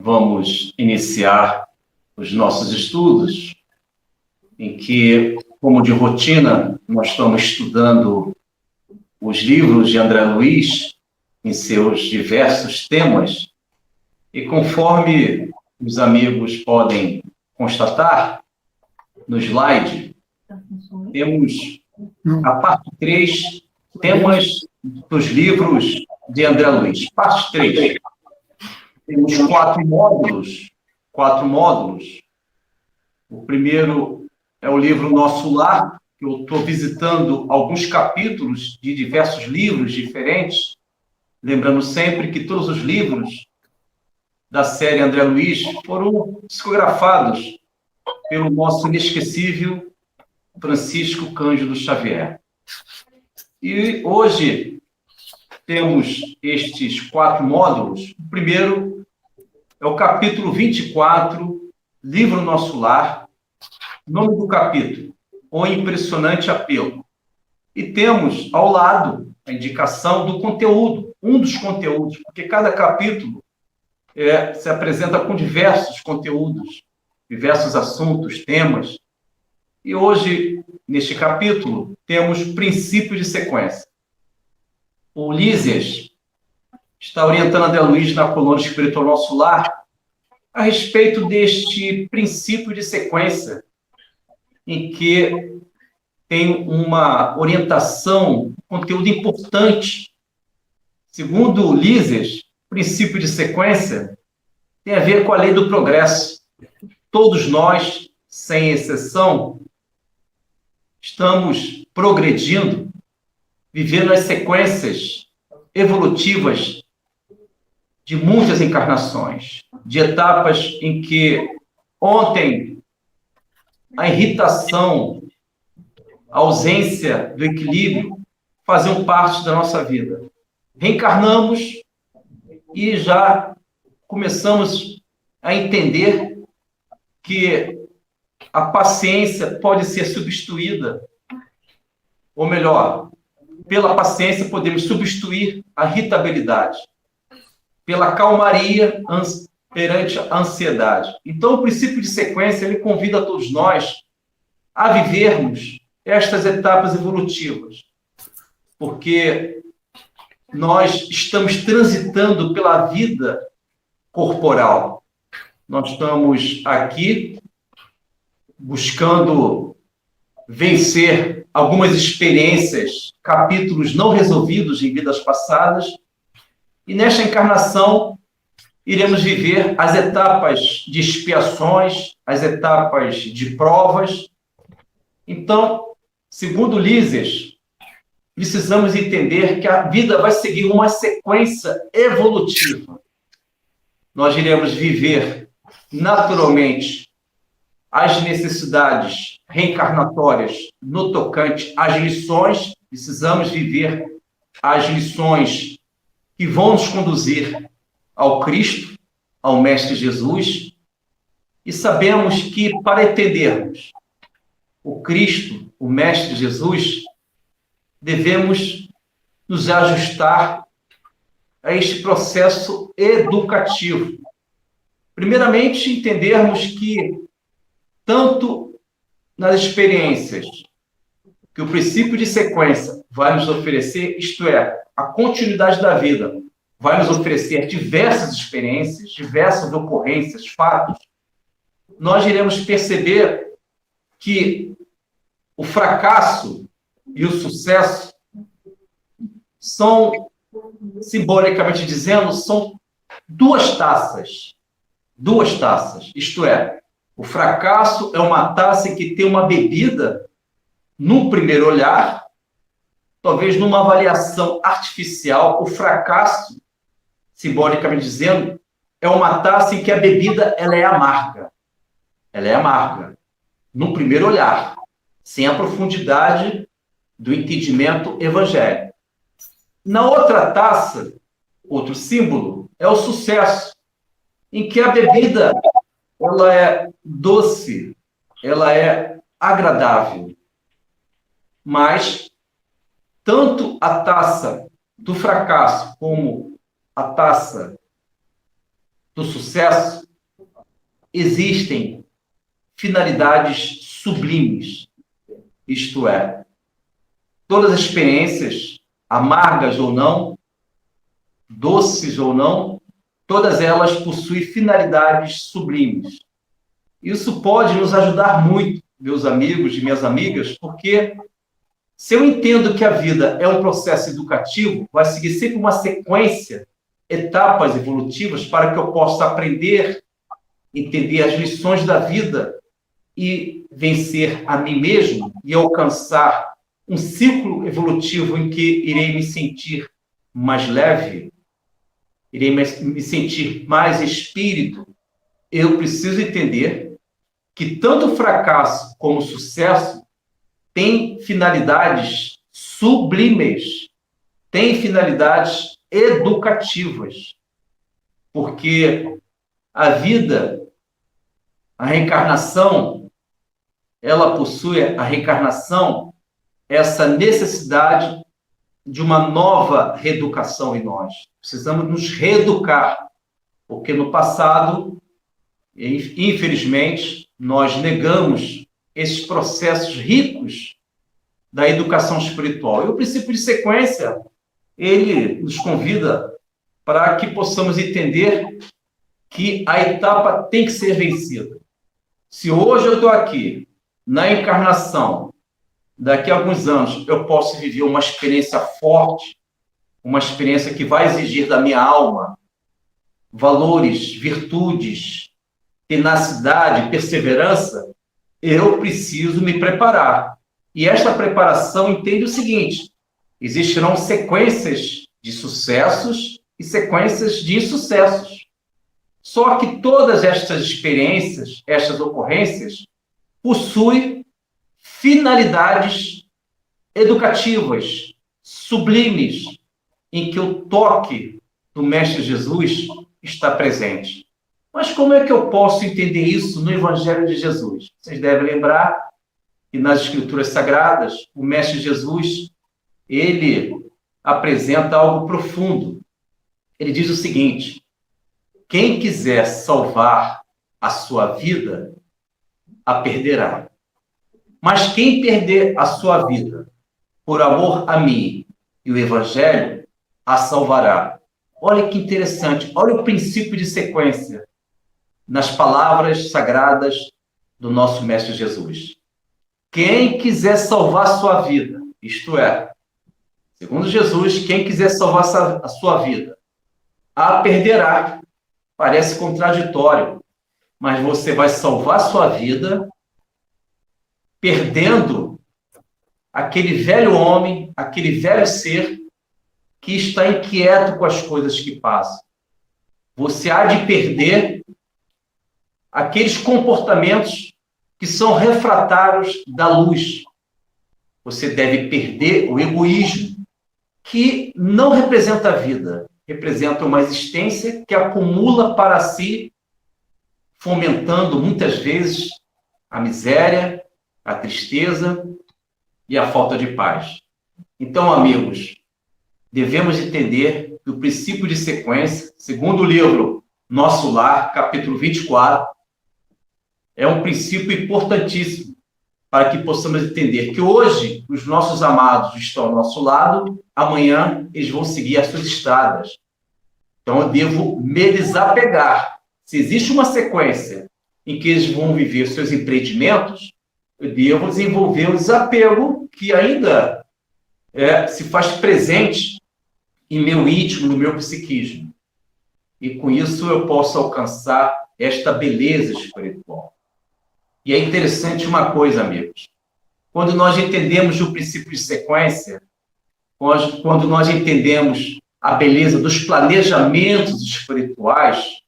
Vamos iniciar os nossos estudos, em que, como de rotina, nós estamos estudando os livros de André Luiz em seus diversos temas, e conforme os amigos podem constatar, no slide, temos a parte 3, temas dos livros de André Luiz. Parte 3. Temos quatro módulos. O primeiro é o livro Nosso Lar, que eu estou visitando alguns capítulos de diversos livros diferentes, lembrando sempre que todos os livros da série André Luiz foram psicografados pelo nosso inesquecível Francisco Cândido Xavier. E hoje temos estes 4 módulos. O primeiro é o capítulo 24, livro Nosso Lar. Nome do capítulo: O Impressionante Apelo. E temos ao lado a indicação do conteúdo, um dos conteúdos, porque cada capítulo se apresenta com diversos conteúdos, diversos assuntos, temas. E hoje, neste capítulo, temos princípio de sequência. O Lísias está orientando André Luiz na coluna Espiritual Nosso Lar a respeito deste princípio de sequência, em que tem uma orientação, conteúdo importante. Segundo o Lísias, princípio de sequência tem a ver com a lei do progresso. Todos nós, sem exceção, estamos progredindo, vivendo as sequências evolutivas de muitas encarnações, de etapas em que ontem a irritação, a ausência do equilíbrio faziam parte da nossa vida. Reencarnamos e já começamos a entender que a paciência pode ser substituída, ou melhor, pela paciência podemos substituir a irritabilidade, pela calmaria perante a ansiedade. Então, o princípio de sequência, ele convida todos nós a vivermos estas etapas evolutivas, porque nós estamos transitando pela vida corporal. Nós estamos aqui buscando vencer algumas experiências, capítulos não resolvidos em vidas passadas, e nesta encarnação iremos viver as etapas de expiações, as etapas de provas. Então, segundo Lísias, precisamos entender que a vida vai seguir uma sequência evolutiva. Nós iremos viver naturalmente as necessidades reencarnatórias no tocante às lições. Precisamos viver as lições que vão nos conduzir ao Cristo, ao Mestre Jesus, e sabemos que para entendermos o Cristo, o Mestre Jesus, devemos nos ajustar a este processo educativo. Primeiramente, entendermos que tanto nas experiências que o princípio de sequência vai nos oferecer, isto é, a continuidade da vida, vai nos oferecer diversas experiências, diversas ocorrências, fatos, nós iremos perceber que o fracasso e o sucesso são, simbolicamente dizendo, são duas taças. Duas taças, isto é, o fracasso é uma taça em que tem uma bebida, no primeiro olhar, talvez numa avaliação artificial. O fracasso, simbolicamente dizendo, é uma taça em que a bebida ela é amarga. Ela é amarga, no primeiro olhar, sem a profundidade do entendimento evangélico. Na outra taça, outro símbolo, é o sucesso, em que a bebida ela é doce, ela é agradável. Mas tanto a taça do fracasso como a taça do sucesso existem finalidades sublimes, isto é, todas as experiências, amargas ou não, doces ou não, todas elas possuem finalidades sublimes. Isso pode nos ajudar muito, meus amigos e minhas amigas, porque se eu entendo que a vida é um processo educativo, vai seguir sempre uma sequência, etapas evolutivas, para que eu possa aprender, entender as lições da vida e vencer a mim mesmo e alcançar um ciclo evolutivo em que irei me sentir mais leve, irei me sentir mais espírito. Eu preciso entender que tanto fracasso como sucesso têm finalidades sublimes, têm finalidades educativas, porque a vida, a reencarnação, ela possui, a reencarnação, essa necessidade de uma nova reeducação em nós. Precisamos nos reeducar, porque no passado, infelizmente, nós negamos esses processos ricos da educação espiritual. E o princípio de sequência, ele nos convida para que possamos entender que a etapa tem que ser vencida. Se hoje eu estou aqui, na encarnação, daqui a alguns anos eu posso viver uma experiência forte, uma experiência que vai exigir da minha alma valores, virtudes, tenacidade, perseverança, eu preciso me preparar. E esta preparação entende o seguinte: existirão sequências de sucessos e sequências de insucessos. Só que todas estas experiências, estas ocorrências, possuem finalidades educativas, sublimes, em que o toque do Mestre Jesus está presente. Mas como é que eu posso entender isso no Evangelho de Jesus? Vocês devem lembrar que nas Escrituras Sagradas, o Mestre Jesus, ele apresenta algo profundo. Ele diz o seguinte: quem quiser salvar a sua vida, a perderá. Mas quem perder a sua vida por amor a mim e o Evangelho, a salvará. Olha que interessante, olha o princípio de sequência nas palavras sagradas do nosso Mestre Jesus. Quem quiser salvar a sua vida, isto é, segundo Jesus, quem quiser salvar a sua vida, a perderá. Parece contraditório, mas você vai salvar a sua vida perdendo aquele velho homem, aquele velho ser que está inquieto com as coisas que passam. Você há de perder aqueles comportamentos que são refratários da luz. Você deve perder o egoísmo, que não representa a vida, representa uma existência que acumula para si, fomentando muitas vezes a miséria, a tristeza e a falta de paz. Então, amigos, devemos entender que o princípio de sequência, segundo o livro Nosso Lar, capítulo 24, é um princípio importantíssimo para que possamos entender que hoje os nossos amados estão ao nosso lado, amanhã eles vão seguir as suas estradas. Então eu devo me desapegar. Se existe uma sequência em que eles vão viver seus empreendimentos, eu devo desenvolver o desapego que ainda se faz presente em meu íntimo, no meu psiquismo. E com isso eu posso alcançar esta beleza espiritual. E é interessante uma coisa, amigos. Quando nós entendemos o princípio de sequência, quando nós entendemos a beleza dos planejamentos espirituais,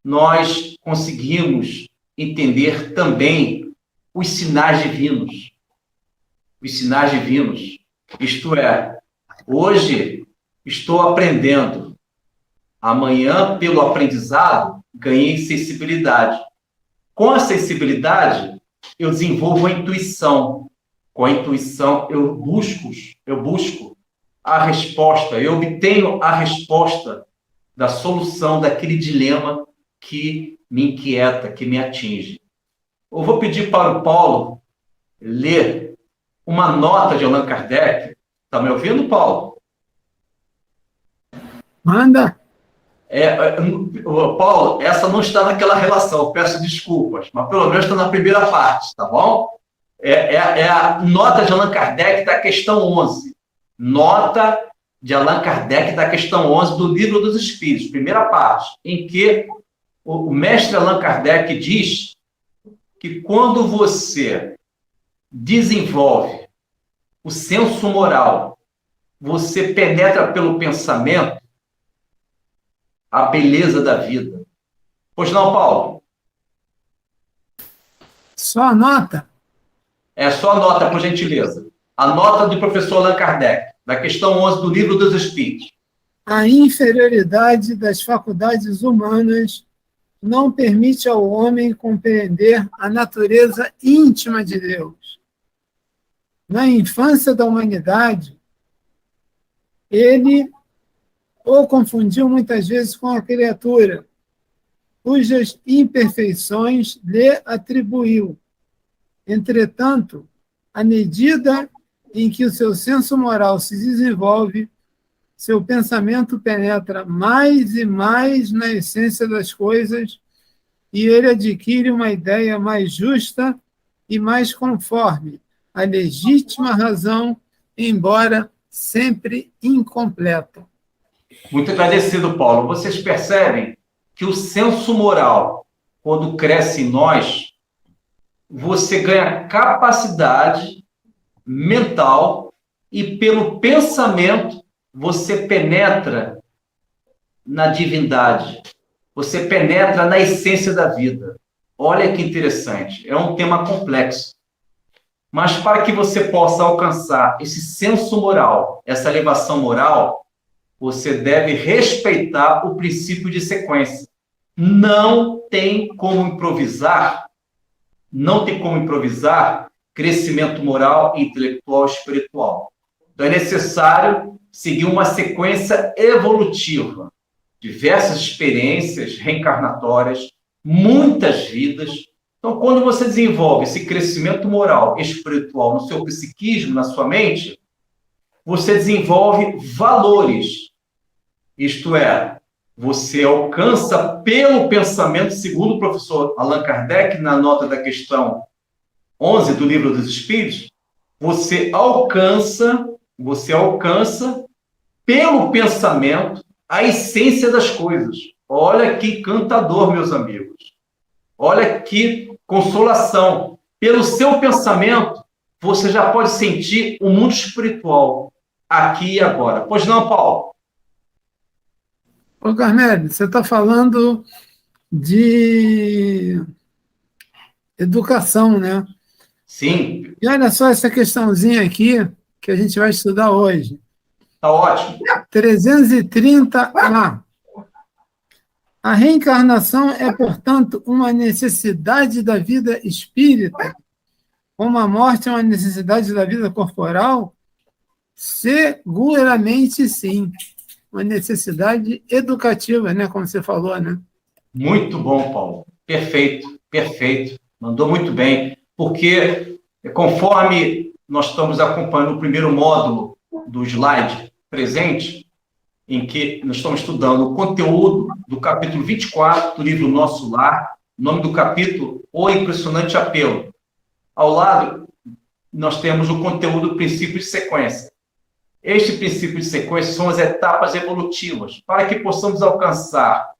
nós conseguimos entender também os sinais divinos. Os sinais divinos. Isto é, hoje estou aprendendo. Amanhã, pelo aprendizado, ganhei sensibilidade. Com a sensibilidade, eu desenvolvo a intuição. Com a intuição, eu busco a resposta, eu obtenho a resposta da solução daquele dilema que me inquieta, que me atinge. Eu vou pedir para o Paulo ler uma nota de Allan Kardec. Está me ouvindo, Paulo? Manda. Paulo, essa não está naquela relação, peço desculpas, mas pelo menos está na primeira parte, tá bom? É a nota de Allan Kardec da questão 11. Nota de Allan Kardec da questão 11 do Livro dos Espíritos, primeira parte, em que o mestre Allan Kardec diz que quando você desenvolve o senso moral, você penetra pelo pensamento a beleza da vida. Pois não, Paulo? Só a nota? Só a nota, por gentileza. A nota do professor Allan Kardec, da questão 11 do Livro dos Espíritos. A inferioridade das faculdades humanas não permite ao homem compreender a natureza íntima de Deus. Na infância da humanidade, ele o confundiu muitas vezes com a criatura, cujas imperfeições lhe atribuiu. Entretanto, à medida em que o seu senso moral se desenvolve, seu pensamento penetra mais e mais na essência das coisas e ele adquire uma ideia mais justa e mais conforme à legítima razão, embora sempre incompleta. Muito agradecido, Paulo. Vocês percebem que o senso moral, quando cresce em nós, você ganha capacidade mental e pelo pensamento você penetra na divindade, você penetra na essência da vida. Olha que interessante, é um tema complexo. Mas para que você possa alcançar esse senso moral, essa elevação moral, você deve respeitar o princípio de sequência. Não tem como improvisar crescimento moral, intelectual, espiritual. Então é necessário seguir uma sequência evolutiva, diversas experiências reencarnatórias, muitas vidas. Então, quando você desenvolve esse crescimento moral, espiritual no seu psiquismo, na sua mente, você desenvolve valores. Isto é, você alcança pelo pensamento, segundo o professor Allan Kardec, na nota da questão 11 do Livro dos Espíritos, você alcança pelo pensamento a essência das coisas. Olha que encantador, meus amigos. Olha que consolação. Pelo seu pensamento, você já pode sentir o mundo espiritual aqui e agora. Pois não, Paulo? Ô, Carmelo, você está falando de educação, né? Sim. E olha só essa questãozinha aqui que a gente vai estudar hoje. Está ótimo. 330A. A reencarnação é, portanto, uma necessidade da vida espírita, como a morte é uma necessidade da vida corporal? Seguramente sim. Uma necessidade educativa, né? Como você falou, né? Muito bom, Paulo. Perfeito, perfeito. Mandou muito bem. Porque, conforme nós estamos acompanhando o primeiro módulo do slide presente, em que nós estamos estudando o conteúdo do capítulo 24 do livro Nosso Lar, nome do capítulo, O Impressionante Apelo. Ao lado, nós temos o conteúdo do princípio de sequência. Este princípio de sequência são as etapas evolutivas. Para que possamos alcançar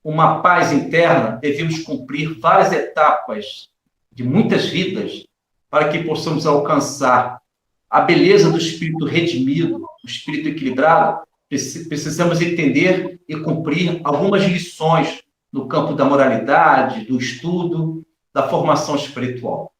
uma paz interna, devemos cumprir várias etapas de muitas vidas, para que possamos alcançar a beleza do espírito redimido, o espírito equilibrado. Precisamos entender e cumprir algumas lições no campo da moralidade, do estudo, da formação espiritual.